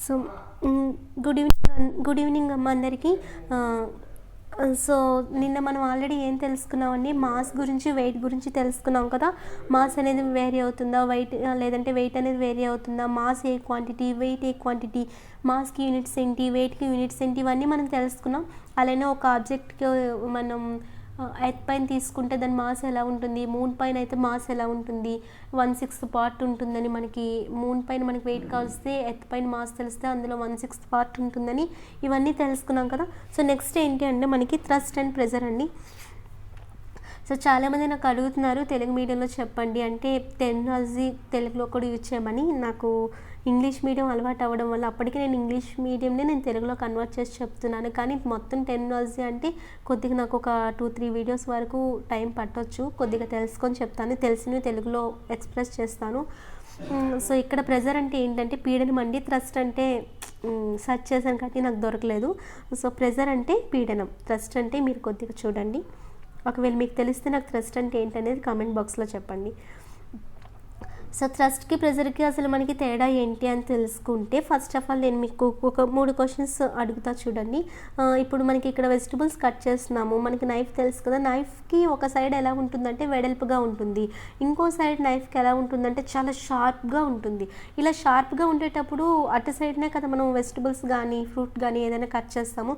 So good evening అమ్మ అందరికీ. So నిన్న మనం ఆల్రెడీ ఏం తెలుసుకున్నామండి, మాస్ గురించి వెయిట్ గురించి తెలుసుకున్నాం కదా. మాస్ అనేది వేరీ అవుతుందా, వెయిట్ లేదంటే వెయిట్ అనేది వేరీ అవుతుందా, మాస్ ఏ క్వాంటిటీ, వెయిట్ ఏ క్వాంటిటీ, మాస్కి యూనిట్స్ ఏంటి, వెయిట్కి యూనిట్స్ ఏంటి, ఇవన్నీ మనం తెలుసుకున్నాం. అలానే ఒక ఆబ్జెక్ట్కి మనం ఎర్త్ పైన తీసుకుంటే దాని మాస్ ఎలా ఉంటుంది, మూన్ పైన అయితే మాస్ ఎలా ఉంటుంది, 1/6 పార్ట్ ఉంటుందని, మనకి మూన్ పైన మనకి వెయిట్ కావస్తే ఎర్త్ పైన మాస్ తెలిస్తే అందులో 1/6 పార్ట్ ఉంటుందని, ఇవన్నీ తెలుసుకున్నాం కదా. సో నెక్స్ట్ ఏంటి అంటే మనకి థ్రస్ట్ అండ్ ప్రెజర్ అండి. సో చాలామంది నాకు అడుగుతున్నారు తెలుగు మీడియంలో చెప్పండి అంటే, టెక్నాలజీ తెలుగులో కూడా యూజ్ చేయమని. నాకు ఇంగ్లీష్ మీడియం అలవాటు అవ్వడం వల్ల అప్పటికి నేను ఇంగ్లీష్ మీడియంనే నేను తెలుగులో కన్వర్ట్ చేసి చెప్తున్నాను. కానీ మొత్తం టెక్నాలజీ అంటే కొద్దిగా నాకు ఒక 2-3 వీడియోస్ వరకు టైం పట్టొచ్చు. కొద్దిగా తెలుసుకొని చెప్తాను, తెలిసినవి తెలుగులో ఎక్స్ప్రెస్ చేస్తాను. సో ఇక్కడ ప్రెజర్ అంటే ఏంటంటే పీడనం అండి. థ్రస్ట్ అంటే సెర్చ్ చేశాను కానీ నాకు దొరకలేదు. సో ప్రెజర్ అంటే పీడనం, థ్రస్ట్ అంటే మీరు కొద్దిగా చూడండి. ఒకవేళ మీకు తెలిస్తే నాకు థ్రస్ట్ అంటే ఏంటనేది కామెంట్ బాక్స్లో చెప్పండి. సో థ్రస్ట్కి ప్రెజర్కి అసలు మనకి తేడా ఏంటి అని తెలుసుకుంటే, ఫస్ట్ ఆఫ్ ఆల్ నేను మీకు ఒక 3 క్వశ్చన్స్ అడుగుతా చూడండి. ఇప్పుడు మనకి ఇక్కడ వెజిటబుల్స్ కట్ చేస్తున్నాము, మనకి నైఫ్ తెలుసు కదా. నైఫ్కి ఒక సైడ్ ఎలా ఉంటుందంటే వెడల్పుగా ఉంటుంది, ఇంకో సైడ్ నైఫ్కి ఎలా ఉంటుందంటే చాలా షార్ప్గా ఉంటుంది. ఇలా షార్ప్గా ఉండేటప్పుడు అటు సైడ్నే కదా మనం వెజిటబుల్స్ కానీ ఫ్రూట్ కానీ ఏదైనా కట్ చేస్తాము.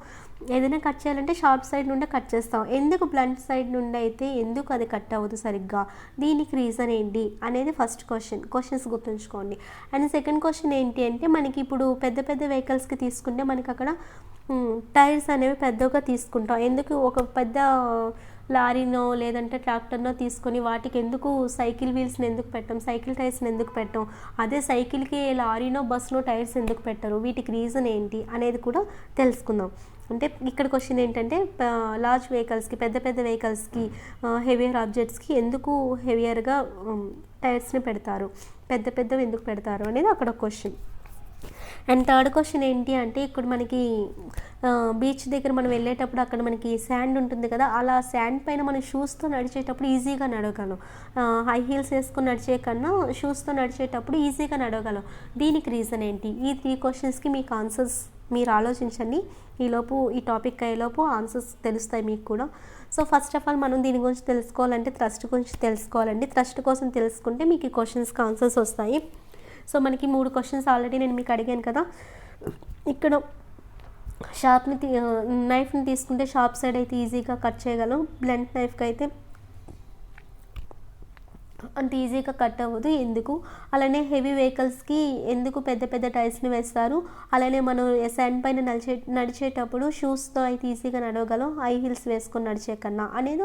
ఏదైనా కట్ చేయాలంటే షార్ప్ సైడ్ నుండే కట్ చేస్తాం. ఎందుకు బ్లంట్ సైడ్ నుండి అయితే ఎందుకు అది కట్ అవ్వదు సరిగ్గా, దీనికి రీజన్ ఏంటి అనేది ఫస్ట్ క్వశ్చన్స్ గుర్తుంచుకోండి. అండ్ సెకండ్ క్వశ్చన్ ఏంటి అంటే, మనకి ఇప్పుడు పెద్ద పెద్ద వెహికల్స్కి తీసుకుంటే మనకి అక్కడ టైర్స్ అనేవి పెద్దగా తీసుకుంటాం. ఎందుకు ఒక పెద్ద లారీనో లేదంటే ట్రాక్టర్నో తీసుకొని వాటికి ఎందుకు సైకిల్ వీల్స్ని ఎందుకు పెట్టాం, సైకిల్ టైర్స్ని ఎందుకు పెట్టాం, అదే సైకిల్కి లారీనో బస్నో టైర్స్ ఎందుకు పెట్టరు, వీటికి రీజన్ ఏంటి అనేది కూడా తెలుసుకుందాం. అంటే ఇక్కడ క్వశ్చన్ ఏంటంటే, లార్జ్ వెహికల్స్కి పెద్ద పెద్ద వెహికల్స్కి హెవియర్ ఆబ్జెక్ట్స్కి ఎందుకు హెవియర్గా టైర్స్ని పెడతారు, పెద్ద పెద్దవి ఎందుకు పెడతారు అనేది అక్కడ క్వశ్చన్. అండ్ థర్డ్ క్వశ్చన్ ఏంటి అంటే, ఇక్కడ మనకి బీచ్ దగ్గర మనం వెళ్ళేటప్పుడు అక్కడ మనకి శాండ్ ఉంటుంది కదా, అలా శాండ్ పైన మనం షూస్తో నడిచేటప్పుడు ఈజీగా నడవగలం. హై హీల్స్ వేసుకొని నడిచే కన్నా షూస్తో నడిచేటప్పుడు ఈజీగా నడవగలం. దీనికి రీజన్ ఏంటి? ఈ 3 క్వశ్చన్స్కి మీకు ఆన్సర్స్ మీరు ఆలోచించండి. ఈలోపు ఈ టాపిక్ అయ్యేలోపు ఆన్సర్స్ తెలుస్తాయి మీకు కూడా. సో ఫస్ట్ ఆఫ్ ఆల్ మనం దీని గురించి తెలుసుకోవాలంటే థ్రస్ట్ గురించి తెలుసుకోవాలండి. థ్రస్ట్ కోసం తెలుసుకుంటే మీకు ఈ క్వశ్చన్స్కి ఆన్సర్స్ వస్తాయి. సో మనకి 3 క్వశ్చన్స్ ఆల్రెడీ నేను మీకు అడిగాను కదా. ఇక్కడ నైఫ్ని తీసుకుంటే షార్ప్ సైడ్ అయితే ఈజీగా కట్ చేయగలం, బ్లంట్ నైఫ్కి అయితే అంత ఈజీగా కట్ అవ్వదు. ఎందుకు? అలానే హెవీ వెహికల్స్కి ఎందుకు పెద్ద పెద్ద టైర్స్ని వేస్తారు, అలానే మనం శాండ్ పైన నడిచేటప్పుడు షూస్తో అయితే ఈజీగా నడవగలం హై హీల్స్ వేసుకొని నడిచే కన్నా అనేది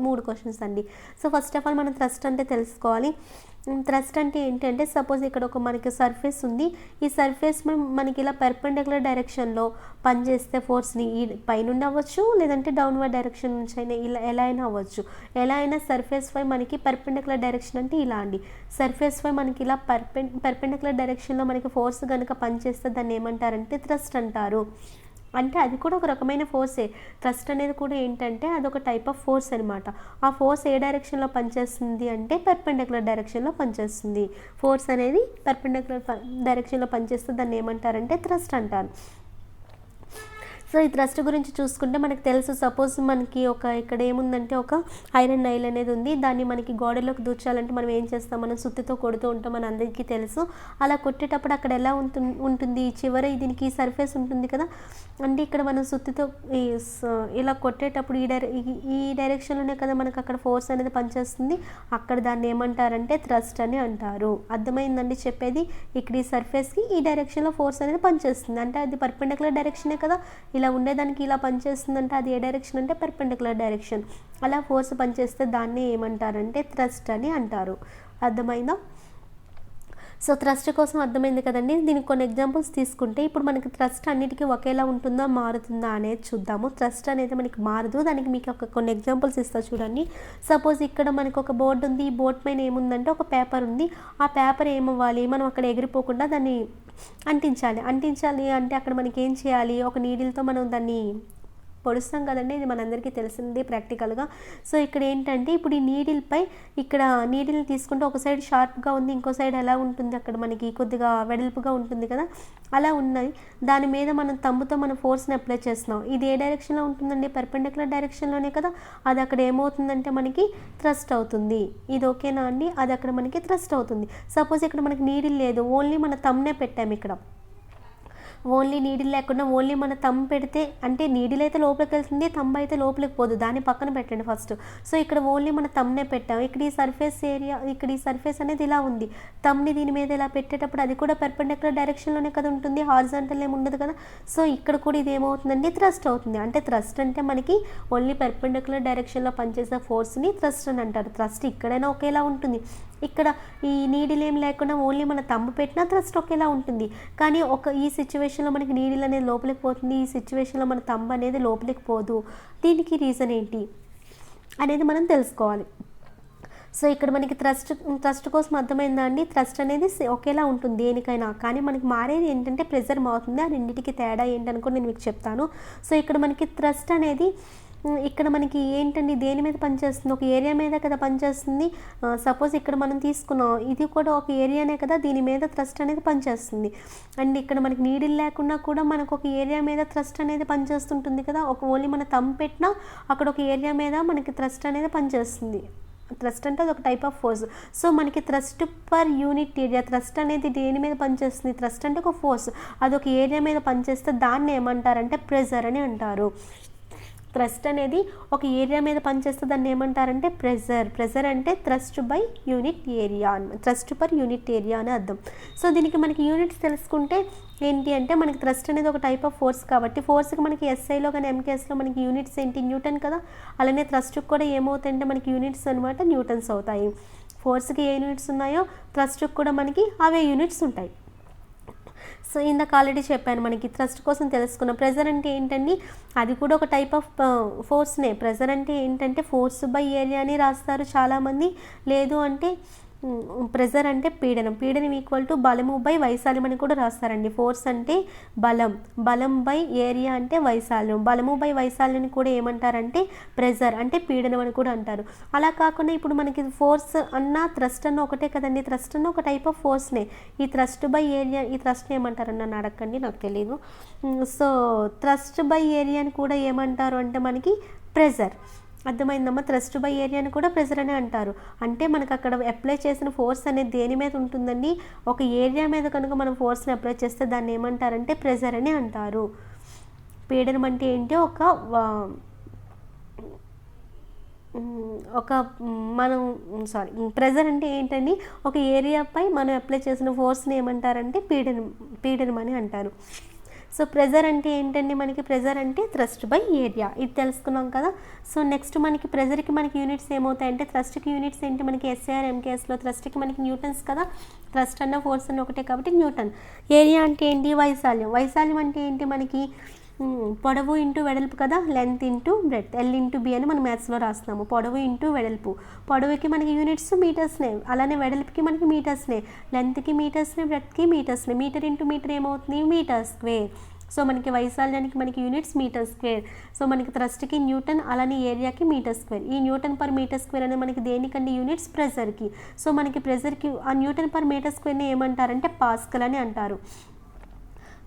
3 క్వశ్చన్స్ అండి. సో ఫస్ట్ ఆఫ్ ఆల్ మనం థ్రస్ట్ అంటే తెలుసుకోవాలి. థ్రస్ట్ అంటే ఏంటంటే, సపోజ్ ఇక్కడ ఒక మనకి సర్ఫేస్ ఉంది, ఈ సర్ఫేస్ మనకి ఇలా పెర్పెండిక్యులర్ డైరెక్షన్లో పనిచేస్తే ఫోర్స్ని పైనుండి అవ్వచ్చు లేదంటే డౌన్వర్డ్ డైరెక్షన్ నుంచి అయినా ఇలా ఎలా అయినా అవ్వచ్చు. ఎలా అయినా సర్ఫేస్ పై మనకి పెర్పెండిక్యులర్ డైరెక్షన్ అంటే ఇలా అండి, సర్ఫేస్ పై మనకి ఇలా పెర్పెండిక్యులర్ డైరెక్షన్లో మనకి ఫోర్స్ కనుక పనిచేస్తే దాన్ని ఏమంటారంటే థ్రస్ట్ అంటారు. అంటే అది కూడా ఒక రకమైన ఫోర్సే. థ్రస్ట్ అనేది కూడా ఏంటంటే అదొక టైప్ ఆఫ్ ఫోర్స్ అనమాట. ఆ ఫోర్స్ ఏ డైరెక్షన్లో పనిచేస్తుంది అంటే పెర్పెండిక్యులర్ డైరెక్షన్లో పనిచేస్తుంది. ఫోర్స్ అనేది పెర్పెండిక్యులర్ డైరెక్షన్లో పనిచేస్తే దాన్ని ఏమంటారంటే థ్రస్ట్ అంటారు. సో ఈ థ్రస్ట్ గురించి చూసుకుంటే మనకు తెలుసు, సపోజ్ మనకి ఇక్కడ ఏముందంటే ఒక ఐరన్ నైల్ అనేది ఉంది, దాన్ని మనకి గోడలోకి దూర్చాలంటే మనం ఏం చేస్తాం, మనం సుత్తితో కొడుతూ ఉంటాం, మన అందరికీ తెలుసు. అలా కొట్టేటప్పుడు అక్కడ ఎలా ఉంటుంది చివర దీనికి సర్ఫేస్ ఉంటుంది కదా, అంటే ఇక్కడ మనం సుత్తితో ఇలా కొట్టేటప్పుడు ఈ డైరెక్షన్లోనే కదా మనకు అక్కడ ఫోర్స్ అనేది పనిచేస్తుంది. అక్కడ దాన్ని ఏమంటారంటే థ్రస్ట్ అని అంటారు. అర్థమైందండి చెప్పేది? ఇక్కడ ఈ సర్ఫేస్కి ఈ డైరెక్షన్లో ఫోర్స్ అనేది పనిచేస్తుంది, అంటే అది పర్పెండిక్యులర్ డైరెక్షనే కదా. ఇలా ఉండేదానికి ఇలా పనిచేస్తుందంటే అది ఏ డైరెక్షన్ అంటే పెర్పెండిక్యులర్ డైరెక్షన్. అలా ఫోర్స్ పనిచేస్తే దాన్ని ఏమంటారంటే థ్రస్ట్ అని అంటారు. అర్థమైందా? సో థ్రస్ట్ కోసం అర్థమైంది కదండి. దీనికి కొన్ని ఎగ్జాంపుల్స్ తీసుకుంటే, ఇప్పుడు మనకి థ్రస్ట్ అన్నిటికీ ఒకేలా ఉంటుందా మారుతుందా అనేది చూద్దాము. థ్రస్ట్ అనేది మనకి మారదు. దానికి మీకు కొన్ని ఎగ్జాంపుల్స్ ఇస్తా చూడండి. సపోజ్ ఇక్కడ మనకు ఒక బోర్డు ఉంది, ఈ బోర్డు పైన ఏముందంటే ఒక పేపర్ ఉంది. ఆ పేపర్ ఏమవ్వాలి, మనం అక్కడ ఎగిరిపోకుండా దాన్ని అంటించాలి అంటే అక్కడ మనకి ఏం చేయాలి, ఒక నీడిల్తో మనం దాన్ని పొడుస్తాం కదండి, ఇది మనందరికీ తెలిసింది ప్రాక్టికల్గా. సో ఇక్కడ ఏంటంటే ఇప్పుడు ఈ నీడిల్పై ఇక్కడ నీడిల్ని తీసుకుంటే ఒక సైడ్ షార్ప్గా ఉంది, ఇంకో సైడ్ ఎలా ఉంటుంది అక్కడ మనకి కొద్దిగా వెడల్పుగా ఉంటుంది కదా, అలా ఉన్నది. దాని మీద మనం తమ్ముతో మనం ఫోర్స్ని అప్లై చేస్తున్నాం. ఇది ఏ డైరెక్షన్లో ఉంటుందండి, పర్పెండిక్యులర్ డైరెక్షన్లోనే కదా, అది అక్కడ ఏమవుతుందంటే మనకి థ్రస్ట్ అవుతుంది. ఇది ఓకేనా అండి, అది అక్కడ మనకి థ్రస్ట్ అవుతుంది. సపోజ్ ఇక్కడ మనకి నీడిల్ లేదు, ఓన్లీ మన తమ్నే పెట్టాము. ఇక్కడ ఓన్లీ నీడిల్ లేకుండా ఓన్లీ మన తమ్ పెడితే అంటే నీడిల్ అయితే లోపలికి వెళ్తుంది, తమ్ అయితే లోపలికి పోదు, దాన్ని పక్కన పెట్టండి ఫస్ట్. సో ఇక్కడ ఓన్లీ మన తమ్నే పెట్టాం. ఇక్కడ ఈ సర్ఫేస్ ఏరియా, ఇక్కడ ఈ సర్ఫేస్ అనేది ఇలా ఉంది, తమ్ని దీని మీద ఇలా పెట్టేటప్పుడు అది కూడా పర్పెండిక్యులర్ డైరెక్షన్లోనే కదా ఉంటుంది, హారిజాంటల్ ఏమి ఉండదు కదా. సో ఇక్కడ కూడా ఇది ఏమవుతుందండి, థ్రస్ట్ అవుతుంది. అంటే థ్రస్ట్ అంటే మనకి ఓన్లీ పర్పెండిక్యులర్ డైరెక్షన్లో పనిచేసే ఫోర్స్ని థ్రస్ట్ అని అంటారు. థ్రస్ట్ ఇక్కడైనా ఒకేలా ఉంటుంది, ఇక్కడ ఈ నీడిల్ ఏం లేకుండా ఓన్లీ మన తమ్ము పెట్టినా థ్రస్ట్ ఒకేలా ఉంటుంది. కానీ ఈ సిచ్యువేషన్లో మనకి నీడిల్ అనేది లోపలికి పోతుంది, ఈ సిచ్యువేషన్లో మన తమ్ము అనేది లోపలికి పోదు. దీనికి రీజన్ ఏంటి అనేది మనం తెలుసుకోవాలి. సో ఇక్కడ మనకి థ్రస్ట్ కోసం అర్థమైందా అండి, థ్రస్ట్ అనేది ఒకేలా ఉంటుంది దేనికైనా, కానీ మనకి మారేది ఏంటంటే ప్రెజర్ మారుతుంది. ఆ రెండింటికి తేడా ఏంటనుకో నేను మీకు చెప్తాను. సో ఇక్కడ మనకి థ్రస్ట్ అనేది ఇక్కడ మనకి ఏంటండి దేని మీద పనిచేస్తుంది, ఒక ఏరియా మీద కదా పనిచేస్తుంది. సపోజ్ ఇక్కడ మనం తీసుకున్నాం, ఇది కూడా ఒక ఏరియానే కదా, దీని మీద థ్రస్ట్ అనేది పనిచేస్తుంది. అండ్ ఇక్కడ మనకి నీడిల్ లేకుండా కూడా మనకు ఒక ఏరియా మీద థ్రస్ట్ అనేది పనిచేస్తుంటుంది కదా, ఒక ఓన్లీ మన తమ్ పెట్టినా అక్కడ ఒక ఏరియా మీద మనకి థ్రస్ట్ అనేది పనిచేస్తుంది. థ్రస్ట్ అంటే అది ఒక టైప్ ఆఫ్ ఫోర్స్. సో మనకి thrust per unit area, thrust అనేది దేని మీద పనిచేస్తుంది, థ్రస్ట్ అంటే ఒక ఫోర్స్, అది ఒక ఏరియా మీద పనిచేస్తే దాన్ని ఏమంటారంటే ప్రెజర్ అని అంటారు. థ్రస్ట్ అనేది ఒక ఏరియా మీద పనిచేస్తే దాన్ని ఏమంటారంటే ప్రెజర్ అంటే thrust by unit area, thrust per unit area అని అర్థం. సో దీనికి మనకి యూనిట్స్ తెలుసుకుంటే ఏంటి అంటే మనకి థ్రస్ట్ అనేది ఒక టైప్ ఆఫ్ ఫోర్స్ కాబట్టి ఫోర్స్కి మనకి ఎస్ఐలో కానీ ఎంకేఎస్లో మనకి యూనిట్స్ ఏంటి, న్యూటన్ కదా. అలానే థ్రస్ట్కి కూడా ఏమవుతాయంటే మనకి యూనిట్స్ అనమాట న్యూటన్స్ అవుతాయి. ఫోర్స్కి ఏ యూనిట్స్ ఉన్నాయో థ్రస్ట్కి కూడా మనకి అవే యూనిట్స్ ఉంటాయి. సో ఇందాక ఆల్రెడీ చెప్పాను, మనకి థ్రస్ట్ కోసం తెలుసుకున్న ప్రెజర్ అంటే ఏంటండి, అది కూడా ఒక టైప్ ఆఫ్ ఫోర్స్నే. ప్రెజర్ అంటే ఏంటంటే ఫోర్స్ బై ఏరియా అని రాస్తారు చాలామంది, లేదు అంటే ప్రెజర్ అంటే పీడనం ఈక్వల్ టు బలము బై వైశాల్యం అని కూడా రాస్తారండి. ఫోర్స్ అంటే బలం బై ఏరియా అంటే వైశాల్యం, బలము బై వైశాల్యం కూడా ఏమంటారంటే ప్రెజర్ అంటే పీడనం అని కూడా అంటారు. అలా కాకుండా ఇప్పుడు మనకి ఫోర్స్ అన్న థ్రస్ట్ అన్న ఒకటే కదండి, థ్రస్ట్ అన్న ఒక టైప్ ఆఫ్ ఫోర్స్నే. ఈ థ్రస్ట్ బై ఏరియా, ఈ థ్రస్ట్ని ఏమంటారని నన్ను అడగండి, నాకు తెలియదు. సో థ్రస్ట్ బై ఏరియాని కూడా ఏమంటారు అంటే మనకి ప్రెజర్. అర్థమైందమ్మా, థ్రస్ట్ బై ఏరియాని కూడా ప్రెజర్ అనే అంటారు. అంటే మనకు అక్కడ అప్లై చేసిన ఫోర్స్ అనేది దేని మీద ఉంటుందండి, ఒక ఏరియా మీద కనుక మనం ఫోర్స్ని అప్లై చేస్తే దాన్ని ఏమంటారంటే ప్రెజర్ అని అంటారు. పీడనం అంటే ఏంటి, ప్రెజర్ అంటే ఏంటండి, ఒక ఏరియాపై మనం అప్లై చేసిన ఫోర్స్ని ఏమంటారంటే పీడనం అని అంటారు. సో ప్రెజర్ అంటే ఏంటండి, మనకి ప్రెజర్ అంటే థ్రస్ట్ బై ఏరియా, ఇది తెలుసుకున్నాం కదా. సో నెక్స్ట్ మనకి ప్రెజర్కి మనకి యూనిట్స్ ఏమవుతాయంటే, థ్రస్ట్కి యూనిట్స్ ఏంటి మనకి ఎస్ఐఆర్ ఎంకేఎస్లో, థ్రస్ట్కి మనకి న్యూటన్స్ కదా, థ్రస్ట్ అన్న ఫోర్స్ అన్న ఒకటే కాబట్టి న్యూటన్. ఏరియా అంటే ఏంటి, వైశాల్యం అంటే ఏంటి మనకి పొడవు ఇంటూ వెడల్పు కదా, length into breadth, L into B అని మనం మ్యాథ్స్లో రాస్తున్నాము. పొడవు ఇంటూ వెడల్పు, పొడవుకి మనకి యూనిట్స్ మీటర్స్నే, అలానే వెడల్పుకి మనకి మీటర్స్నే, లెంత్కి మీటర్స్నే, బ్రెడ్త్కి మీటర్స్నే, మీటర్ ఇంటూ మీటర్ ఏమవుతుంది మీటర్ స్క్వేర్. సో మనకి వైశాల్యానికి మనకి యూనిట్స్ మీటర్ స్క్వేర్. సో మనకి థ్రస్ట్కి న్యూటన్, అలానే ఏరియాకి మీటర్ స్క్వేర్. ఈ న్యూటన్ పర్ మీటర్ స్క్వేర్ అనేది మనకి దేనికండి, యూనిట్స్ ప్రెజర్కి. సో మనకి ప్రెజర్కి ఆ న్యూటన్ పర్ మీటర్ స్క్వేర్ని ఏమంటారంటే పాస్కల్ అని అంటారు.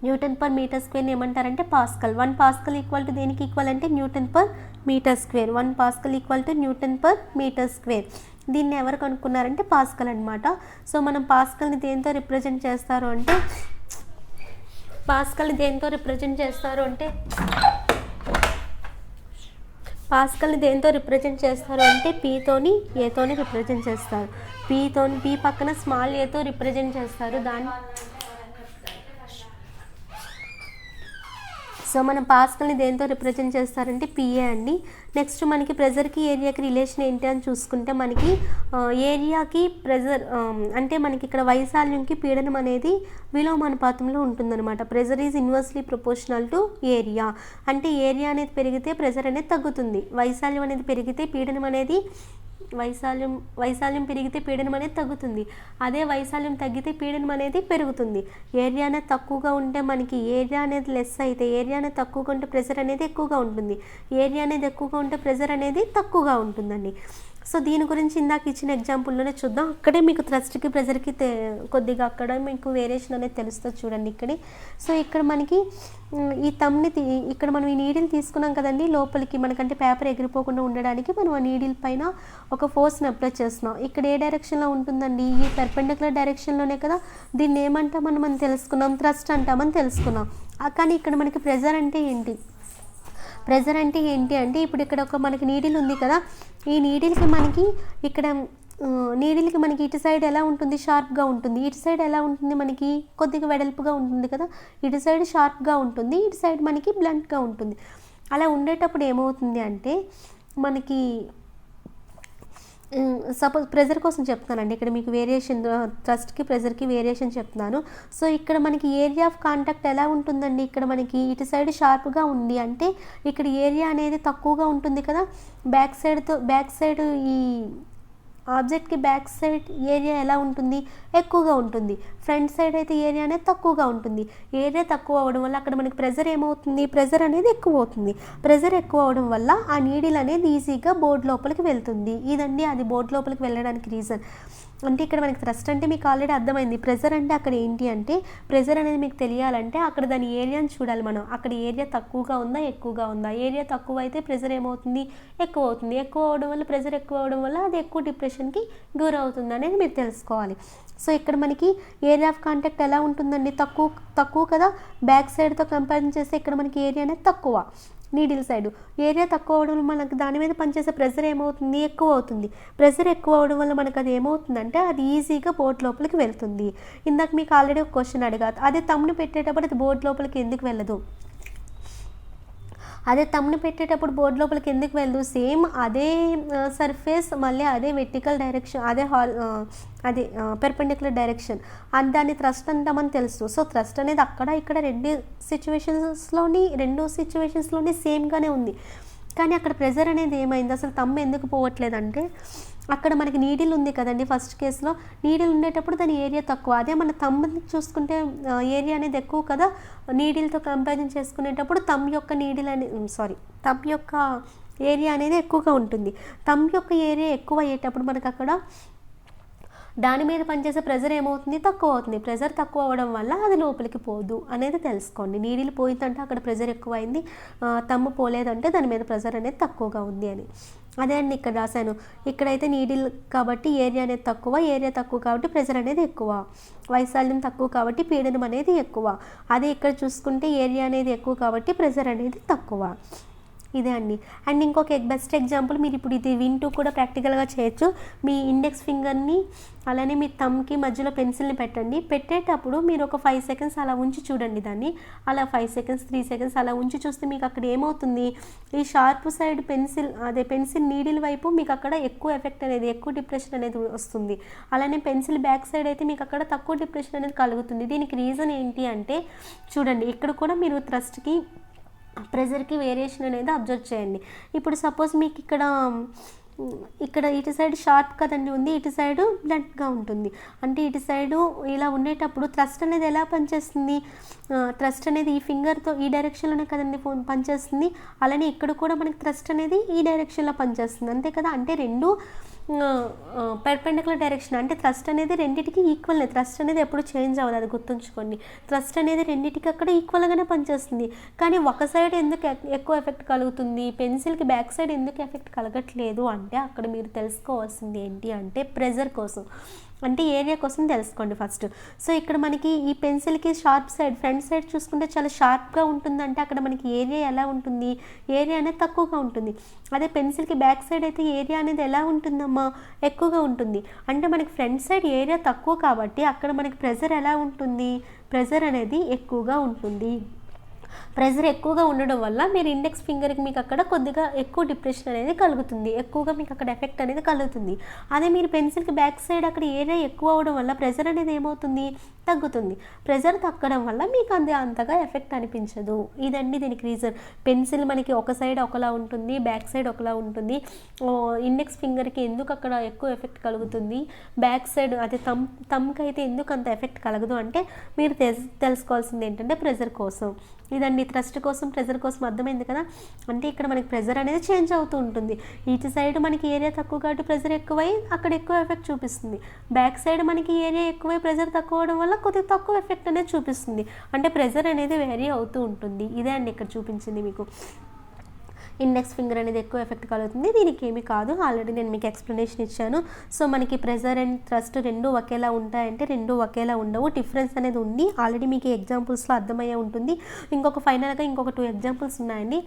న్యూటన్ పర్ మీటర్ స్క్వేర్ని ఏమంటారంటే పాస్కల్. 1 పాస్కల్ ఈక్వల్ టు దేనికి ఈక్వల్ అంటే newton per metre square. 1 pascal equal to newton per metre square. దీన్ని ఎవరు కనుక్కున్నారంటే పాస్కల్ అనమాట. సో మనం పాస్కల్ని దేంతో రిప్రజెంట్ చేస్తారు అంటే పాస్కల్ని దేంతో రిప్రజెంట్ చేస్తారు అంటే పీతోని ఏతోని రిప్రజెంట్ చేస్తారు. పీ పక్కన స్మాల్ ఏతో రిప్రజెంట్ చేస్తారు దాన్ని. సో మనం పాస్కల్ని దేంతో రిప్రజెంట్ చేస్తారంటే పిఏ అండి. నెక్స్ట్ మనకి ప్రెజర్కి ఏరియాకి రిలేషన్ ఏంటి అని చూసుకుంటే మనకి ఏరియాకి ప్రెజర్ అంటే మనకి ఇక్కడ వైశాల్యంకి పీడనం అనేది విలోమానుపాతంలో ఉంటుందన్నమాట. Pressure is inversely proportional to area. అంటే ఏరియా అనేది పెరిగితే ప్రెజర్ అనేది తగ్గుతుంది, వైశాల్యం అనేది పెరిగితే పీడనం అనేది వైశాల్యం వైశాల్యం పెరిగితే పీడనం అనేది తగ్గుతుంది. అదే వైశాల్యం తగ్గితే పీడనం అనేది పెరుగుతుంది. ఏరియా అనేది తక్కువగా ఉంటే మనకి ఏరియా అనేది లెస్ అయితే, ఏరియా అనేది తక్కువగా ఉంటే ప్రెషర్ అనేది ఎక్కువగా ఉంటుంది. ఏరియా అనేది ఎక్కువగా ఉంటే ప్రెషర్ అనేది తక్కువగా ఉంటుందండి. సో దీని గురించి ఇందాక ఇచ్చిన ఎగ్జాంపుల్లోనే చూద్దాం. అక్కడే మీకు థ్రస్ట్కి ప్రెజర్కి కొద్దిగా అక్కడ మీకు వేరియేషన్ అనేది తెలుస్తుంది చూడండి ఇక్కడే. సో ఇక్కడ మనకి ఈ తమ్ని ఇక్కడ మనం ఈ నీడిల్ తీసుకున్నాం కదండి లోపలికి, మనకంటే పేపర్ ఎగిరిపోకుండా ఉండడానికి మనం ఆ నీడిల్ పైన ఒక ఫోర్స్ని అప్లై చేస్తున్నాం. ఇక్కడ ఏ డైరెక్షన్లో ఉంటుందండి? ఈ పెర్పెండిక్యులర్ డైరెక్షన్లోనే కదా. దీన్ని ఏమంటామని మనం తెలుసుకున్నాం, థ్రస్ట్ అంటామని తెలుసుకున్నాం. కానీ ఇక్కడ మనకి ప్రెజర్ అంటే ఏంటి? ప్రెజర్ అంటే ఏంటి అంటే ఇప్పుడు ఇక్కడ ఒక మనకి నీడిల్ ఉంది కదా, ఈ నీడిల్కి మనకి ఇక్కడ నీడిల్కి మనకి ఇటు సైడ్ ఎలా ఉంటుంది? షార్ప్గా ఉంటుంది. ఇటు సైడ్ ఎలా ఉంటుంది? మనకి కొద్దిగా వెడల్పుగా ఉంటుంది కదా. ఇటు సైడ్ షార్ప్గా ఉంటుంది, ఇటు సైడ్ మనకి బ్లంట్గా ఉంటుంది. అలా ఉండేటప్పుడు ఏమవుతుంది అంటే మనకి సపోజ్ ప్రెజర్ కోసం చెప్తానండి. ఇక్కడ మీకు వేరియేషన్ థ్రస్ట్కి ప్రెజర్కి వేరియేషన్ చెప్తున్నాను. సో ఇక్కడ మనకి ఏరియా ఆఫ్ కాంటాక్ట్ ఎలా ఉంటుందండి? ఇక్కడ మనకి ఇటు సైడ్ షార్ప్గా ఉంది అంటే ఇక్కడ ఏరియా అనేది తక్కువగా ఉంటుంది కదా. బ్యాక్ సైడ్ ఈ ఆబ్జెక్ట్కి బ్యాక్ సైడ్ ఏరియా ఎలా ఉంటుంది? ఎక్కువగా ఉంటుంది. ఫ్రంట్ సైడ్ అయితే ఏరియా అనేది తక్కువగా ఉంటుంది. ఏరియా తక్కువ అవ్వడం వల్ల అక్కడ మనకి ప్రెజర్ ఏమవుతుంది? ప్రెజర్ అనేది ఎక్కువ అవుతుంది. ప్రెజర్ ఎక్కువ అవడం వల్ల ఆ నీడిల్ అనేది ఈజీగా బోర్డు లోపలికి వెళ్తుంది. ఇదండి అది బోర్డు లోపలికి వెళ్ళడానికి రీజన్. అంటే ఇక్కడ మనకి థ్రస్ట్ అంటే మీకు ఆల్రెడీ అర్థమైంది. ప్రెజర్ అంటే అక్కడ ఏంటి అంటే, ప్రెజర్ అనేది మీకు తెలియాలంటే అక్కడ దాని ఏరియాని చూడాలి మనం. అక్కడ ఏరియా తక్కువగా ఉందా ఎక్కువగా ఉందా? ఏరియా తక్కువ అయితే ప్రెజర్ ఏమవుతుంది? ఎక్కువ అవుతుంది. ఎక్కువ అవడం వల్ల ప్రెజర్ ఎక్కువ అవడం వల్ల అది ఎక్కువ డిప్రెషన్కి గురవుతుంది అనేది మీరు తెలుసుకోవాలి. సో ఇక్కడ మనకి ఏరియా ఆఫ్ కాంటాక్ట్ ఎలా ఉంటుందండి? తక్కువ కదా. బ్యాక్ సైడ్తో కంపేర్ చేస్తే ఇక్కడ మనకి ఏరియా అనేది తక్కువ. నీడిల్ సైడ్ ఏరియా తక్కువ అవడం వల్ల మనకు దాని మీద పనిచేసే ప్రెజర్ ఏమవుతుంది? ఎక్కువ అవుతుంది. ప్రెజర్ ఎక్కువ అవడం వల్ల మనకు అది ఏమవుతుందంటే అది ఈజీగా బోర్డు లోపలికి వెళ్తుంది. ఇందాక మీకు ఆల్రెడీ ఒక క్వశ్చన్ అడిగా, అదే తమ్ముని పెట్టేటప్పుడు అది బోర్డు లోపలికి ఎందుకు వెళ్ళదు? అదే తమ్ముని పెట్టేటప్పుడు బోర్డు లోపలికి ఎందుకు వెళ్ళదు? సేమ్ అదే సర్ఫేస్, మళ్ళీ అదే వెర్టికల్ డైరెక్షన్, అదే పెర్పెండిక్యులర్ డైరెక్షన్, దాన్ని థ్రస్ట్ అంటామని తెలుసు. సో థ్రస్ట్ అనేది అక్కడ ఇక్కడ రెండు సిచ్యువేషన్స్లోని సేమ్గానే ఉంది. కానీ అక్కడ ప్రెజర్ అనేది ఏమైంది? అసలు తమ్ము ఎందుకు పోవట్లేదంటే అక్కడ మనకి నీడిల్ ఉంది కదండి. ఫస్ట్ కేసులో నీడిల్ ఉండేటప్పుడు దాని ఏరియా తక్కువ. అదే మన తమ్ముని చూసుకుంటే ఏరియా అనేది ఎక్కువ కదా. నీడిల్తో కంపారిజన్ చేసుకునేటప్పుడు తమ్ యొక్క ఏరియా అనేది ఎక్కువగా ఉంటుంది. తమ్ యొక్క ఏరియా ఎక్కువ అయ్యేటప్పుడు మనకు అక్కడ దాని మీద పనిచేసే ప్రెజర్ ఏమవుతుంది? తక్కువ అవుతుంది. ప్రెజర్ తక్కువ అవ్వడం వల్ల అది లోపలికి పోదు అనేది తెలుసుకోండి. నీడిల్ పోయిందంటే అక్కడ ప్రెజర్ ఎక్కువైంది, తమ్ము పోలేదంటే దాని మీద ప్రెజర్ అనేది తక్కువగా ఉంది అని. అదే అండి ఇక్కడ రాశాను. ఇక్కడైతే నీడిల్ కాబట్టి ఏరియా అనేది తక్కువ, ఏరియా తక్కువ కాబట్టి ప్రెజర్ అనేది ఎక్కువ, వైశాల్యం తక్కువ కాబట్టి పీడనం అనేది ఎక్కువ. అదే ఇక్కడ చూసుకుంటే ఏరియా అనేది ఎక్కువ కాబట్టి ప్రెజర్ అనేది తక్కువ. ఇదే అండి. అండ్ ఇంకొక బెస్ట్ ఎగ్జాంపుల్, మీరు ఇప్పుడు ఇది వింటూ కూడా ప్రాక్టికల్గా చేయొచ్చు. మీ ఇండెక్స్ ఫింగర్ని అలానే మీ థంబ్కి మధ్యలో పెన్సిల్ని పెట్టండి. పెట్టేటప్పుడు మీరు ఒక 5 సెకండ్స్ అలా ఉంచి చూడండి దాన్ని. అలా 5 సెకండ్స్ 3 సెకండ్స్ అలా ఉంచి చూస్తే మీకు అక్కడ ఏమవుతుంది? ఈ షార్ప్ సైడ్ పెన్సిల్ నీడిల్ వైపు మీకు అక్కడ ఎక్కువ ఎఫెక్ట్ అనేది, ఎక్కువ డిప్రెషన్ అనేది వస్తుంది. అలానే పెన్సిల్ బ్యాక్ సైడ్ అయితే మీకు అక్కడ తక్కువ డిప్రెషన్ అనేది కలుగుతుంది. దీనికి రీజన్ ఏంటి అంటే చూడండి, ఇక్కడ కూడా మీరు థ్రస్ట్కి ప్రెజర్కి వేరియేషన్ అనేది అబ్జర్వ్ చేయండి. ఇప్పుడు సపోజ్ మీకు ఇక్కడ ఇటు సైడ్ షార్ప్ కదండి ఉంది, ఇటు సైడు బ్లంట్గా ఉంటుంది. అంటే ఇటు సైడు ఇలా ఉండేటప్పుడు థ్రస్ట్ అనేది ఎలా పనిచేస్తుంది? థ్రస్ట్ అనేది ఈ ఫింగర్తో ఈ డైరెక్షన్లోనే కదండి పనిచేస్తుంది. అలానే ఇక్కడ కూడా మనకి థ్రస్ట్ అనేది ఈ డైరెక్షన్లో పనిచేస్తుంది, అంతే కదా. అంటే రెండు పెర్పెండిక్యులర్ డైరెక్షన్. అంటే థ్రస్ట్ అనేది రెండింటికి ఈక్వల్నే. థ్రస్ట్ అనేది ఎప్పుడు చేంజ్ అవ్వదు, అది గుర్తుంచుకోండి. థ్రస్ట్ అనేది రెండింటికి అక్కడ ఈక్వల్గానే పనిచేస్తుంది. కానీ ఒక సైడ్ ఎందుకు ఎక్కువ ఎఫెక్ట్ కలుగుతుంది, పెన్సిల్కి బ్యాక్ సైడ్ ఎందుకు ఎఫెక్ట్ కలగట్లేదు అంటే అక్కడ మీరు తెలుసుకోవాల్సింది ఏంటి అంటే ప్రెజర్ కోసం, అంటే ఏరియా కోసం తెలుసుకోండి ఫస్ట్. సో ఇక్కడ మనకి ఈ పెన్సిల్కి షార్ప్ సైడ్ ఫ్రంట్ సైడ్ చూసుకుంటే చాలా షార్ప్గా ఉంటుందంటే అక్కడ మనకి ఏరియా ఎలా ఉంటుంది? ఏరియా అనేది తక్కువగా ఉంటుంది. అదే పెన్సిల్కి బ్యాక్ సైడ్ అయితే ఏరియా అనేది ఎలా ఉంటుందమ్మా? ఎక్కువగా ఉంటుంది. అంటే మనకి ఫ్రంట్ సైడ్ ఏరియా తక్కువ కాబట్టి అక్కడ మనకి ప్రెజర్ ఎలా ఉంటుంది? ప్రెజర్ అనేది ఎక్కువగా ఉంటుంది. ప్రెజర్ ఎక్కువగా ఉండడం వల్ల మీరు ఇండెక్స్ ఫింగర్కి మీకు అక్కడ కొద్దిగా ఎక్కువ డిప్రెషన్ అనేది కలుగుతుంది, ఎక్కువగా మీకు అక్కడ ఎఫెక్ట్ అనేది కలుగుతుంది. అదే మీరు పెన్సిల్కి బ్యాక్ సైడ్ అక్కడ ఏరియా ఎక్కువ అవడం వల్ల ప్రెజర్ అనేది ఏమవుతుంది, తగ్గుతుంది. ప్రెజర్ తగ్గడం వల్ల మీకు అంతగా ఎఫెక్ట్ అనిపించదు. ఇదండి దీనికి రీజన్. పెన్సిల్ మనకి ఒక సైడ్ ఒకలా ఉంటుంది, బ్యాక్ సైడ్ ఒకలా ఉంటుంది. ఇండెక్స్ ఫింగర్కి ఎందుకు అక్కడ ఎక్కువ ఎఫెక్ట్ కలుగుతుంది, బ్యాక్ సైడ్ అదే థంబ్కి అయితే ఎందుకు అంత ఎఫెక్ట్ కలగదు అంటే మీరు తెలుసుకోవాల్సింది ఏంటంటే ప్రెజర్ కోసం. ఇదండి థ్రస్ట్ కోసం, ప్రెజర్ కోసం. అర్థమైంది కదా. అంటే ఇక్కడ మనకి ప్రెజర్ అనేది చేంజ్ అవుతూ ఉంటుంది. ఇటు సైడ్ మనకి ఏరియా తక్కువ కాబట్టి ప్రెజర్ ఎక్కువై అక్కడ ఎక్కువ ఎఫెక్ట్ చూపిస్తుంది. బ్యాక్ సైడ్ మనకి ఏరియా ఎక్కువై ప్రెజర్ తక్కువ అవడం వల్ల కొద్దిగా తక్కువ ఎఫెక్ట్ అనేది చూపిస్తుంది. అంటే ప్రెజర్ అనేది వేరీ అవుతూ ఉంటుంది. ఇదే అండి ఇక్కడ చూపించింది మీకు. ఇండెక్స్ ఫింగర్ అనేది ఎక్కువ ఎఫెక్ట్ కలుగుతుంది, దీనికి ఏమీ కాదు. ఆల్రెడీ నేను మీకు ఎక్స్ప్లెనేషన్ ఇచ్చాను. సో మనకి ప్రెజర్ అండ్ థ్రస్ట్ రెండు ఒకేలా ఉంటాయంటే రెండు ఒకేలా ఉండవు, డిఫరెన్స్ అనేది ఉంది. ఆల్రెడీ మీకు ఎగ్జాంపుల్స్లో అర్థమయ్యే ఉంటుంది. ఫైనల్గా ఇంకొక 2 ఎగ్జాంపుల్స్ ఉన్నాయండి.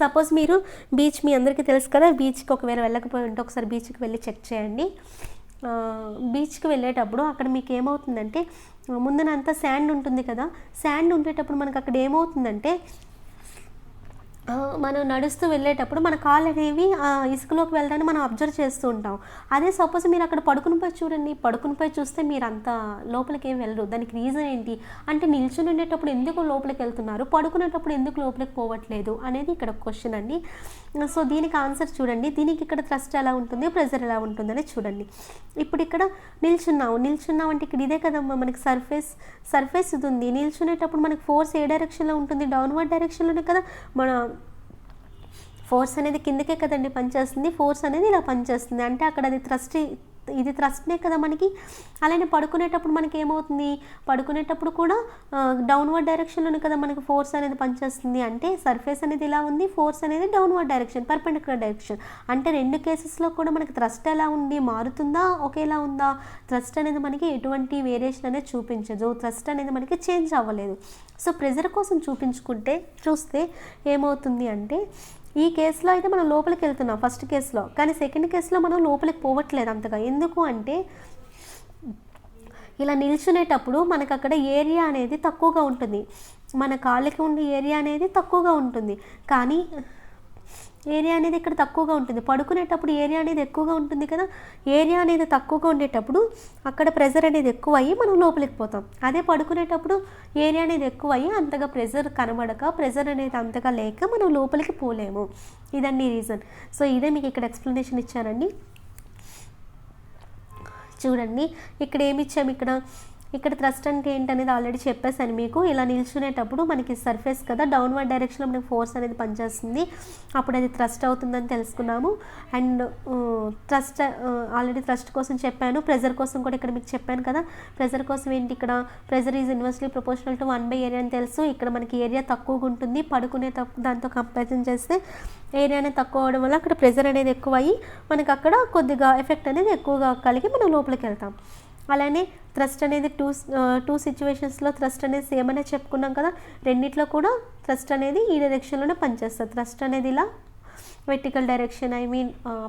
సపోజ్ మీరు బీచ్, మీ అందరికీ తెలుసు కదా, బీచ్కి ఒకవేళ వెళ్ళకపోయి ఉంటే ఒకసారి బీచ్కి వెళ్ళి చెక్ చేయండి. బీచ్కి వెళ్ళేటప్పుడు అక్కడ మీకు ఏమవుతుందంటే ముందునంతా శాండ్ ఉంటుంది కదా, శాండ్ ఉండేటప్పుడు మనకు అక్కడ ఏమవుతుందంటే మనం నడుస్తూ వెళ్ళేటప్పుడు మన కాళ్ళు అనేవి ఇసుకలోకి వెళ్ళడాన్ని మనం అబ్జర్వ్ చేస్తూ ఉంటాం. అదే సపోజ్ మీరు అక్కడ పడుకునిపోయి చూడండి, పడుకునిపోయి చూస్తే మీరు అంత లోపలికి ఏం వెళ్ళరు. దానికి రీజన్ ఏంటి అంటే నిల్చుని ఉండేటప్పుడు ఎందుకు లోపలికి వెళ్తున్నారు, పడుకునేటప్పుడు ఎందుకు లోపలికి పోవట్లేదు అనేది ఇక్కడ క్వశ్చన్ అండి. సో దీనికి ఆన్సర్ చూడండి. దీనికి ఇక్కడ థ్రస్ట్ ఎలా ఉంటుంది, ప్రెజర్ ఎలా ఉంటుందని చూడండి. ఇప్పుడు ఇక్కడ నిల్చున్నాం అంటే ఇక్కడ ఇదే కదమ్మా మనకి సర్ఫేస్ ఇది ఉంది. నిల్చునేటప్పుడు మనకి ఫోర్స్ ఏ డైరెక్షన్లో ఉంటుంది, డౌన్వర్డ్ డైరెక్షన్లోనే కదా. మన ఫోర్స్ అనేది కిందకే కదండి పనిచేస్తుంది, ఫోర్స్ అనేది ఇలా పనిచేస్తుంది. అంటే అక్కడ అది ఇది థ్రస్ట్నే కదా మనకి. అలానే పడుకునేటప్పుడు మనకి ఏమవుతుంది, పడుకునేటప్పుడు కూడా డౌన్వర్డ్ డైరెక్షన్లోనే కదా మనకి ఫోర్స్ అనేది పనిచేస్తుంది. అంటే సర్ఫేస్ అనేది ఇలా ఉంది, ఫోర్స్ అనేది డౌన్వర్డ్ డైరెక్షన్, పర్పెండిక్యులర్ డైరెక్షన్. అంటే రెండు కేసెస్లో కూడా మనకి థ్రస్ట్ ఎలా ఉంది, మారుతుందా ఒకేలా ఉందా. థ్రస్ట్ అనేది మనకి ఎటువంటి వేరియేషన్ అనేది చూపించదు, థ్రస్ట్ అనేది మనకి చేంజ్ అవ్వలేదు. సో ప్రెజర్ కోసం చూస్తే ఏమవుతుంది అంటే ఈ కేసులో అయితే మనం లోపలికి వెళ్తున్నాం ఫస్ట్ కేసులో, కానీ సెకండ్ కేసులో మనం లోపలికి పోవట్లేదు అంతగా. ఎందుకు అంటే ఇలా నిల్చునేటప్పుడు మనకు అక్కడ ఏరియా అనేది తక్కువగా ఉంటుంది, మన కాళ్ళకి ఉండే ఏరియా అనేది తక్కువగా ఉంటుంది, కానీ ఏరియా అనేది ఇక్కడ తక్కువగా ఉంటుంది. పడుకునేటప్పుడు ఏరియా అనేది ఎక్కువగా ఉంటుంది కదా. ఏరియా అనేది తక్కువగా ఉండేటప్పుడు అక్కడ ప్రెజర్ అనేది ఎక్కువ అయ్యి మనం లోపలికి పోతాం. అదే పడుకునేటప్పుడు ఏరియా అనేది ఎక్కువ అయ్యి అంతగా ప్రెజర్ కనబడక, ప్రెజర్ అనేది అంతగా లేక మనం లోపలికి పోలేము. ఇదండి రీజన్. సో ఇదే మీకు ఇక్కడ ఎక్స్ప్లెనేషన్ ఇచ్చానండి. చూడండి ఇక్కడ ఏమి ఇచ్చాము, ఇక్కడ థ్రస్ట్ అంటే ఏంటనేది ఆల్రెడీ చెప్పేసాను మీకు. ఇలా నిల్చునేటప్పుడు మనకి సర్ఫేస్ కదా, డౌన్వర్డ్ డైరెక్షన్లో మనకి ఫోర్స్ అనేది పనిచేస్తుంది, అప్పుడు అది థ్రస్ట్ అవుతుందని తెలుసుకున్నాము. అండ్ ఆల్రెడీ థ్రస్ట్ కోసం చెప్పాను, ప్రెజర్ కోసం కూడా ఇక్కడ మీకు చెప్పాను కదా. ప్రెజర్ కోసం ఏంటి, ఇక్కడ pressure is inversely proportional to 1/ఏరియా అని తెలుసు. ఇక్కడ మనకి ఏరియా తక్కువగా ఉంటుంది, పడుకునేటప్పుడు దాంతో కంపారిజన్ చేస్తే ఏరియా అనేది తక్కువ అవడం వల్ల అక్కడ ప్రెజర్ అనేది ఎక్కువ అయ్యి మనకి అక్కడ కొద్దిగా ఎఫెక్ట్ అనేది ఎక్కువగా కలిగి మనం లోపలికి వెళ్తాం. అలానే థ్రస్ట్ అనేది టూ సిచ్యువేషన్స్లో థ్రస్ట్ అనేది సేమ్ అనే చెప్పుకున్నాం కదా. రెండిట్లో కూడా థ్రస్ట్ అనేది ఈ డైరెక్షన్లోనే పనిచేస్తుంది. థ్రస్ట్ అనేది ఇలా వెర్టికల్ డైరెక్షన్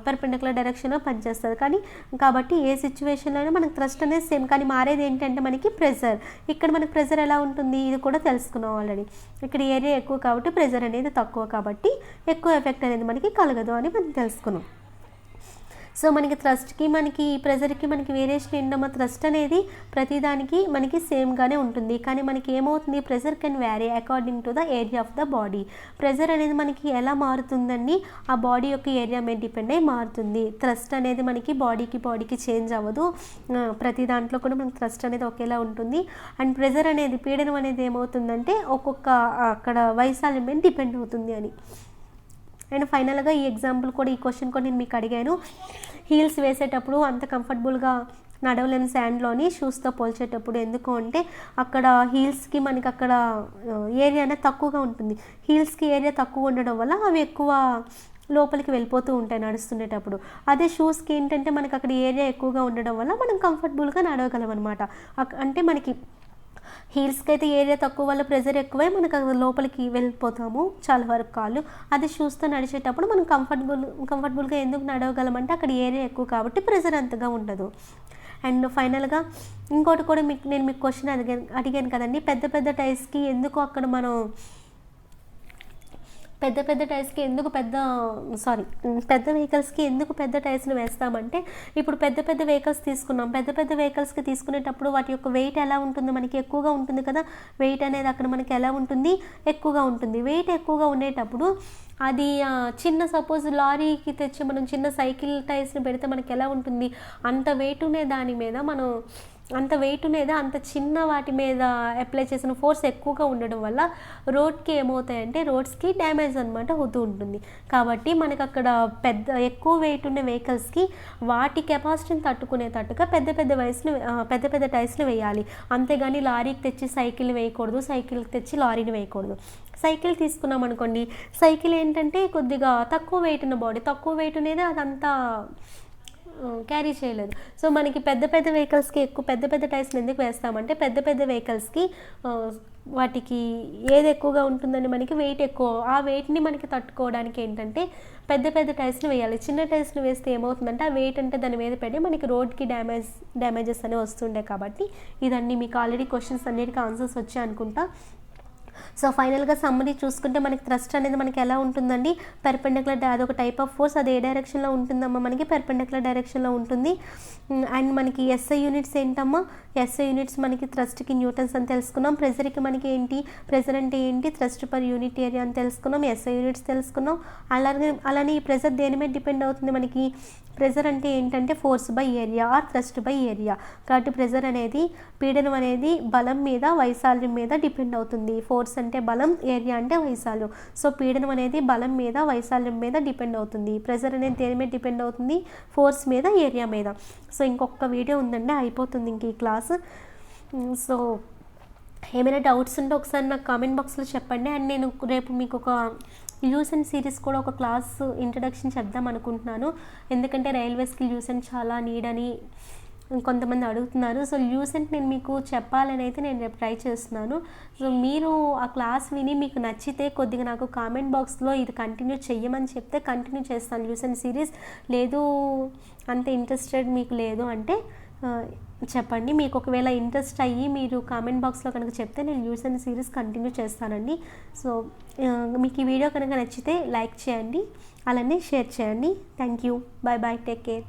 పర్పెండిక్యులర్ డైరెక్షన్లో పనిచేస్తుంది. కాబట్టి ఏ సిచ్యువేషన్లోనే మనకి థ్రస్ట్ అనేది సేమ్, కానీ మారేది ఏంటంటే మనకి ప్రెజర్. ఇక్కడ మనకి ప్రెజర్ ఎలా ఉంటుంది ఇది కూడా తెలుసుకున్నాం ఆల్రెడీ. ఇక్కడ ఏరియా ఎక్కువ కాబట్టి ప్రెజర్ అనేది తక్కువ కాబట్టి ఎక్కువ ఎఫెక్ట్ అనేది మనకి కలగదు అని మనం తెలుసుకున్నాం. సో మనకి థ్రస్ట్కి మనకి ప్రెజర్కి మనకి వేరియేషన్ ఏంటమ్మా, థ్రస్ట్ అనేది ప్రతిదానికి మనకి సేమ్గానే ఉంటుంది, కానీ మనకి ఏమవుతుంది, pressure can vary according to the area of the body. Pressure అనేది మనకి ఎలా మారుతుందండి, ఆ బాడీ యొక్క ఏరియా మీద డిపెండ్ అయ్యి మారుతుంది. థ్రస్ట్ అనేది మనకి బాడీకి చేంజ్ అవ్వదు, ప్రతి దాంట్లో కూడా మనకి థ్రస్ట్ అనేది ఒకేలా ఉంటుంది. అండ్ ప్రెజర్ అనేది, పీడనం అనేది ఏమవుతుందంటే ఒక్కొక్క అక్కడ వైశాల్యం మీద డిపెండ్ అవుతుంది అని. అండ్ ఫైనల్గా ఈ ఎగ్జాంపుల్ కూడా, ఈ క్వశ్చన్ కూడా నేను మీకు అడిగాను. హీల్స్ వేసేటప్పుడు అంత కంఫర్టబుల్గా నడవలేని శాండ్లోని షూస్తో పోల్చేటప్పుడు. ఎందుకు అంటే అక్కడ హీల్స్కి మనకి అక్కడ ఏరియా అనేది తక్కువగా ఉంటుంది. హీల్స్కి ఏరియా తక్కువ ఉండడం వల్ల అవి ఎక్కువ లోపలికి వెళ్ళిపోతూ ఉంటాయి నడుస్తుండేటప్పుడు. అదే షూస్కి ఏంటంటే మనకి అక్కడ ఏరియా ఎక్కువగా ఉండడం వల్ల మనం కంఫర్టబుల్గా నడవగలం అనమాట. అంటే మనకి హీల్స్కి అయితే ఏరియా తక్కువ వల్ల ప్రెజర్ ఎక్కువై మనకు లోపలికి వెళ్ళిపోతాము చాలా వరకు కాళ్ళు. అది షూస్తో నడిచేటప్పుడు మనం కంఫర్టబుల్గా ఎందుకు నడవగలమంటే అక్కడ ఏరియా ఎక్కువ కాబట్టి ప్రెజర్ అంతగా ఉండదు. అండ్ ఫైనల్గా ఇంకోటి కూడా నేను మీకు క్వశ్చన్ అడిగాను కదండి, పెద్ద టైర్స్కి ఎందుకు అక్కడ మనం పెద్ద పెద్ద టైర్స్కి ఎందుకు పెద్ద వెహికల్స్కి ఎందుకు పెద్ద టైర్స్ని వేస్తామంటే, ఇప్పుడు పెద్ద పెద్ద వెహికల్స్ తీసుకున్నాం. పెద్ద పెద్ద వెహికల్స్కి తీసుకునేటప్పుడు వాటి యొక్క వెయిట్ ఎలా ఉంటుంది, మనకి ఎక్కువగా ఉంటుంది కదా. వెయిట్ అనేది అక్కడ మనకి ఎలా ఉంటుంది, ఎక్కువగా ఉంటుంది. వెయిట్ ఎక్కువగా ఉండేటప్పుడు అది చిన్న సపోజ్ లారీకి తెచ్చి మనం చిన్న సైకిల్ టైర్స్ని పెడితే మనకి ఎలా ఉంటుంది, అంత వెయిట్ ఉండే దాని మీద మనం అంత వెయిట్ ఉండేది అంత చిన్న వాటి మీద అప్లై చేసిన ఫోర్స్ ఎక్కువగా ఉండడం వల్ల రోడ్కి ఏమవుతాయంటే రోడ్స్కి డ్యామేజ్ అనమాట అవుతూ ఉంటుంది. కాబట్టి మనకు అక్కడ ఎక్కువ వెయిట్ ఉన్న వెహికల్స్కి వాటి కెపాసిటీని తట్టుకునేటట్టుగా పెద్ద పెద్ద టైర్స్ని వేయాలి. అంతేగాని లారీకి తెచ్చి సైకిల్ని వేయకూడదు, సైకిల్కి తెచ్చి లారీని వేయకూడదు. సైకిల్ తీసుకున్నాం అనుకోండి, సైకిల్ ఏంటంటే కొద్దిగా తక్కువ వెయిట్ ఉన్న బాడీ, తక్కువ వెయిట్ అనేది అదంతా క్యారీ చేయలేదు. సో మనకి పెద్ద పెద్ద వెహికల్స్కి పెద్ద పెద్ద టైర్స్ని ఎందుకు వేస్తామంటే, పెద్ద పెద్ద వెహికల్స్కి వాటికి ఏది ఎక్కువగా ఉంటుందని మనకి వెయిట్ ఎక్కువ, ఆ వెయిట్ని మనకి తట్టుకోవడానికి ఏంటంటే పెద్ద పెద్ద టైర్స్ని వేయాలి. చిన్న టైర్స్ని వేస్తే ఏమవుతుందంటే ఆ వెయిట్ అంటే దాని మీద పడి మనకి రోడ్కి డ్యామేజెస్ అనేవి వస్తుండే. కాబట్టి ఇదండి, మీకు ఆల్రెడీ క్వశ్చన్స్ అన్నిటికీ ఆన్సర్స్ వచ్చాయి అనుకుంటా. సో ఫైనల్గా సమ్మరీ చూసుకుంటే మనకి థ్రస్ట్ అనేది మనకి ఎలా ఉంటుందండి, పెర్పెండిక్యులర్, అదొక టైప్ ఆఫ్ ఫోర్స్. అది ఏ డైరెక్షన్లో ఉంటుందమ్మా, మనకి పెర్పెండిక్యులర్ డైరెక్షన్లో ఉంటుంది. అండ్ మనకి ఎస్ఐ యూనిట్స్ ఏంటమ్మా, ఎస్ఐ యూనిట్స్ మనకి థ్రస్ట్కి న్యూటన్స్ అని తెలుసుకున్నాం. ప్రెజర్కి మనకి ప్రెజర్ అంటే ఏంటి, థ్రస్ట్ పర్ యూనిట్ ఏరియా అని తెలుసుకున్నాం. ఎస్ఐ యూనిట్స్ తెలుసుకున్నాం. అలానే ఈ ప్రెజర్ దేని మీద డిపెండ్ అవుతుంది, మనకి ప్రెజర్ అంటే ఏంటంటే force by area or thrust by area. కాబట్టి ప్రెజర్ అనేది, పీడనం అనేది బలం మీద వైశాల్యం మీద డిపెండ్ అవుతుంది. ఫోర్స్ అంటే బలం, ఏరియా అంటే వైశాల్యం. సో పీడనం అనేది బలం మీద వైశాల్యం మీద డిపెండ్ అవుతుంది. ప్రెజర్ అనేది దేని మీద డిపెండ్ అవుతుంది, ఫోర్స్ మీద, ఏరియా మీద. సో ఇంకొక వీడియో ఉందండి, అయిపోతుంది ఇంక ఈ క్లాస్. సో ఏమైనా డౌట్స్ ఉంటే ఒకసారి నాకు కామెంట్ బాక్స్లో చెప్పండి. అండ్ నేను రేపు మీకు ఒక ల్యూసెంట్ సిరీస్ కూడా ఒక క్లాస్ ఇంట్రడక్షన్ చెప్దాం అనుకుంటున్నాను. ఎందుకంటే రైల్వేస్కి ల్యూసెంట్ చాలా నీడ్ అని కొంతమంది అడుగుతున్నారు. సో ల్యూసెంట్ నేను మీకు చెప్పాలని అయితే నేను రేపు ట్రై చేస్తున్నాను. సో మీరు ఆ క్లాస్ విని మీకు నచ్చితే కొద్దిగా నాకు కామెంట్ బాక్స్లో ఇది కంటిన్యూ చెయ్యమని చెప్తే కంటిన్యూ చేస్తాను ల్యూసెంట్ సిరీస్. లేదు అంత ఇంట్రెస్టెడ్ మీకు లేదు అంటే చెప్పండి. మీకు ఒకవేళ ఇంట్రెస్ట్ అయ్యి మీరు కామెంట్ బాక్స్లో కనుక చెప్తే నేను ల్యూసెంట్ సిరీస్ కంటిన్యూ చేస్తానండి. సో మీకు ఈ వీడియో కనుక నచ్చితే లైక్ చేయండి, అలానే షేర్ చేయండి. Thank you, bye bye, take care.